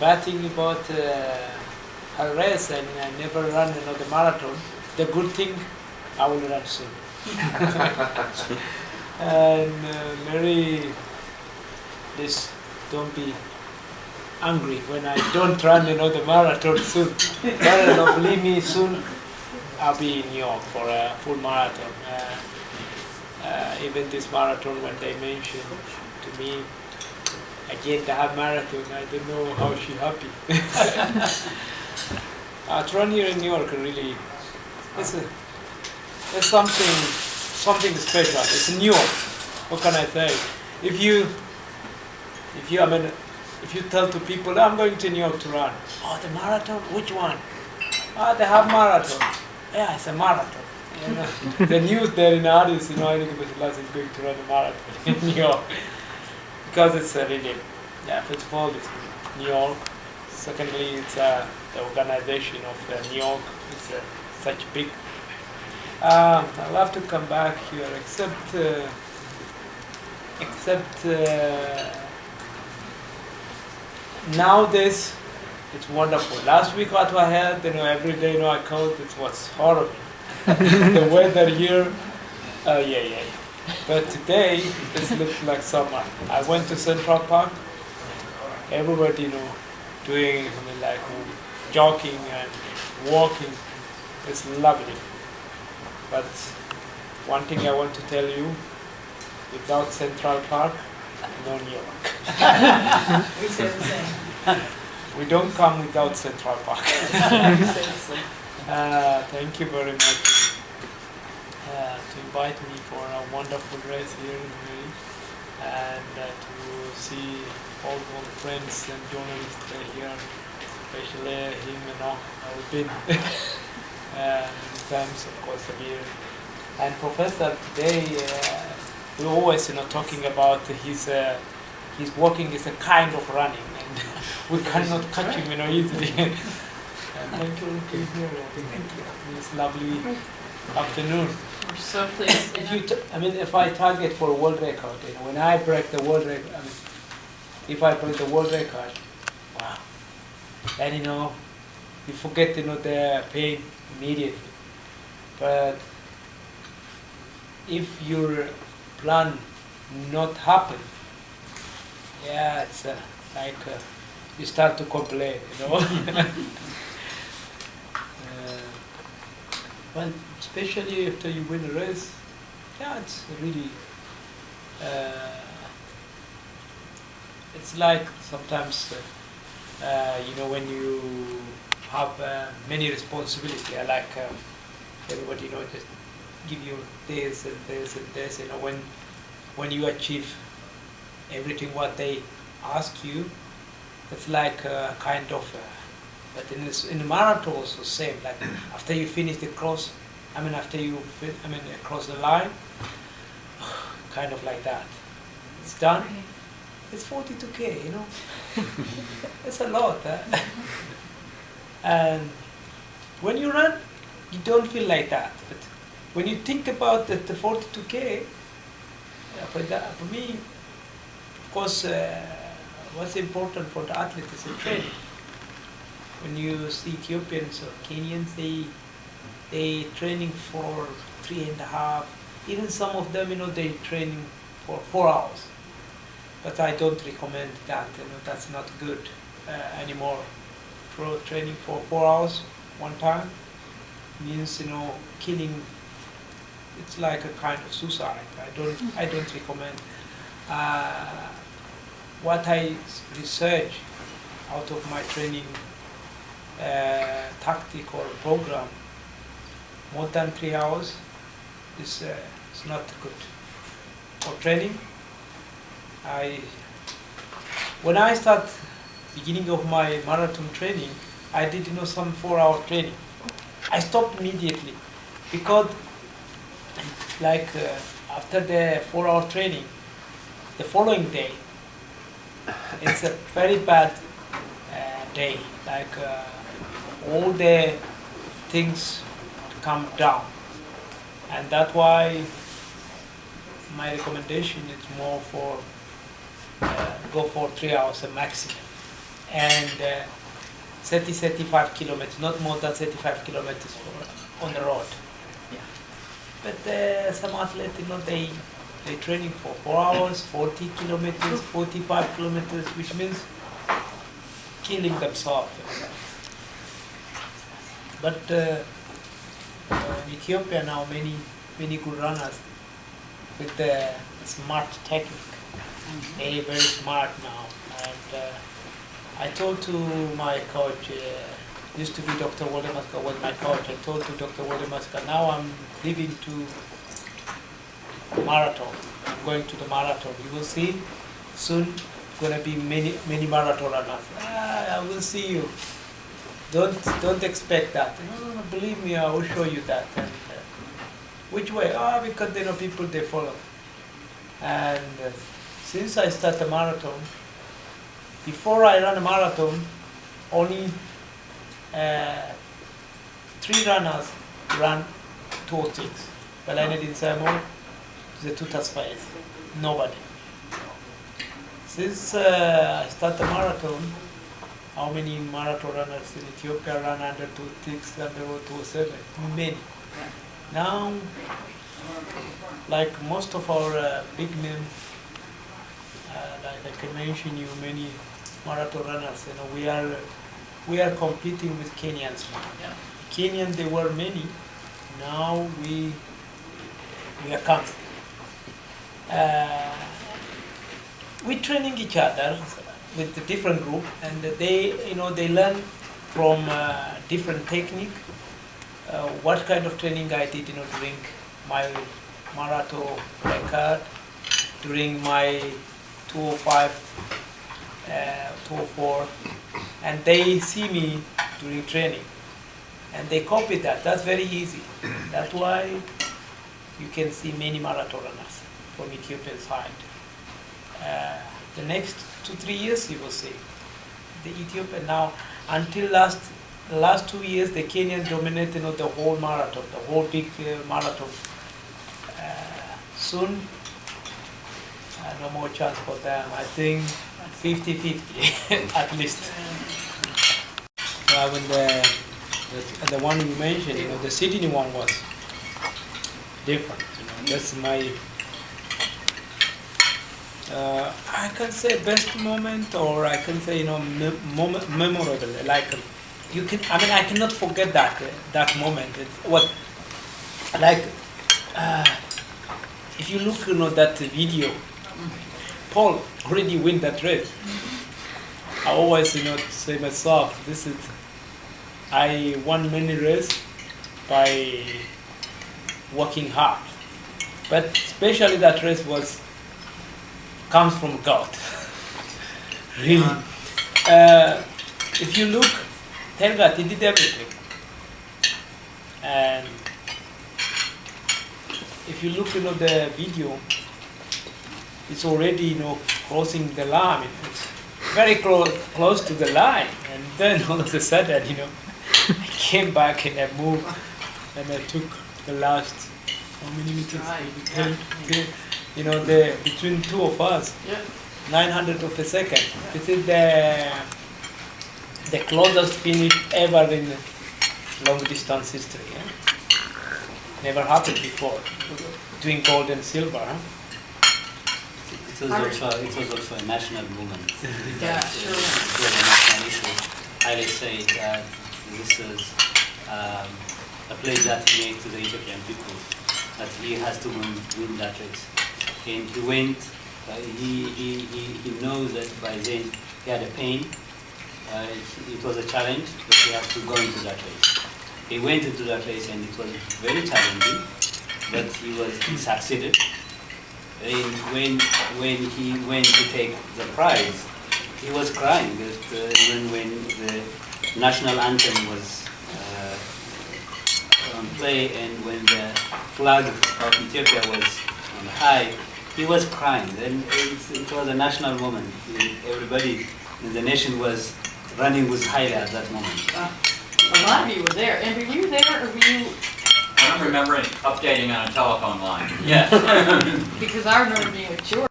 bad thing about a race, I mean, I never run another marathon. The good thing, I will run soon. And Mary, please don't be angry when I don't run another marathon soon. But believe me, soon I'll be in New York for a full marathon. Even this marathon, when they mentioned to me, again the half-marathon, I don't know how she happy. To run here in New York, really, it's something special. It's New York. What can I say? If you tell to people, I'm going to New York to run. Oh, the marathon? Which one? Oh, the half-marathon. Yeah, it's a marathon. You know, the news there in Addis, Haile Gebrselassie is going to run a marathon in New York. Because it's really, first of all, it's New York. Secondly, it's the organization of New York. It's such big. I'll have to come back here, except nowadays it's wonderful. Last week what I had, every day I called, it was horrible. The weather here, yeah. But today it looks like summer. I went to Central Park. Everybody, doing like jogging and walking. It's lovely. But one thing I want to tell you, without Central Park, no New York. We say the same. We don't come without Central Park. We say the same. Thank you very much to invite me for a wonderful race here in May, and to see all the friends and journalists here, especially him and all. I've been many times, of course, here. And Professor today, we always talking about his walking is a kind of running, and we cannot catch him easily. And thank you for being here. This lovely afternoon. We're so pleased. If I target for a world record, when I break the world record, if I break the world record, wow, then you forget the pain immediately. But if your plan not happen, it's like you start to complain, Well, especially after you win a race, it's really, it's like sometimes, when you have many responsibility, like everybody, just give you this and this and this, when you achieve everything what they ask you, it's like kind of, but in the marathon also same, like after you finish the cross, after you cross the line, kind of like that. It's done. It's 42K, It's a lot. And when you run, you don't feel like that. But when you think about the 42K, for me, of course, what's important for the athlete is the training. When you see Ethiopians or Kenyans, they training for 3.5. Even some of them, they training for 4 hours. But I don't recommend that. That's not good anymore. Training for 4 hours one time means killing. It's like a kind of suicide. I don't recommend. What I research out of my training tactic or program, more than 3 hours is not good for training. When I start beginning of my marathon training, I did some 4-hour training. I stopped immediately because after the 4-hour training, the following day, it's a very bad day. All the things come down, and that's why my recommendation is more for go for 3 hours a maximum. and 35 kilometers, not more than 35 kilometers on the road. Yeah. But some athletes, they training for 4 hours, 40 kilometers, 45 kilometers, which means killing themselves. But in Ethiopia now, many good runners with the smart technique. Very, very smart now. And I told to my coach, used to be Dr. Wodemaska was my coach. I told to Dr. Wodemaska, now I'm leaving to marathon. I'm going to the marathon. You will see soon going to be many marathon runners. I will see you. Don't expect that. No, believe me, I will show you that. And, which way? Because people they follow. And since I start the marathon, before I run a marathon, only 3 runners ran 2:06. But I didn't say more. The 2:05. Nobody. Since I start the marathon, how many marathon runners in Ethiopia run under 2:06, under 2:07? Many. Now, like most of our big names, like I can mention you many marathon runners. We are competing with Kenyans now. Yeah. Kenyan there were many. Now we are coming. We training each other with the different group, and they learn from different technique. What kind of training I did, during my marathon record, during my 2:05, 2:04, and they see me during training, and they copy that. That's very easy. That's why you can see many marathon runners from Ethiopian side. The next 2-3 years you will see the Ethiopian now. Until last 2 years, the Kenyan dominated the whole marathon, the whole big marathon. Soon, no more chance for them. I think 50-50 at least. When the one you mentioned, the Sydney one was different. That's my. I can say best moment, or I can say memorable. Like I cannot forget that moment. If you look that video, Paul already win that race. I always say myself, I won many races by working hard, but especially that race comes from God. Really. If you look, Telgat, he did everything. And if you look, the video, it's already, crossing the line. It's very close to the line. And then all of a sudden, I came back and I moved and I took the last, how many meters? Right. Yeah. Between two of us, 900 of a second. Yeah. This is the closest finish ever in long distance history. Yeah? Never happened before, between gold and silver. Huh? It was also a national movement. Yeah, sure. It was a national issue. Haile said that this is a pledge that he made to the Ethiopian people, that he has to win that race. And he went, he knows that by then he had a pain. It was a challenge, but he has to go into that race. He went into that race and it was very challenging, but he succeeded. And when he went to take the prize, he was crying. Even when the national anthem was on play and when the flag of Ethiopia was on high, he was crying. And it was a national moment. Everybody in the nation was running with Haile at that moment. A lot of you were there. And were you there, or were you? I don't remember updating on a telephone line. Yes. Because I remember being with George.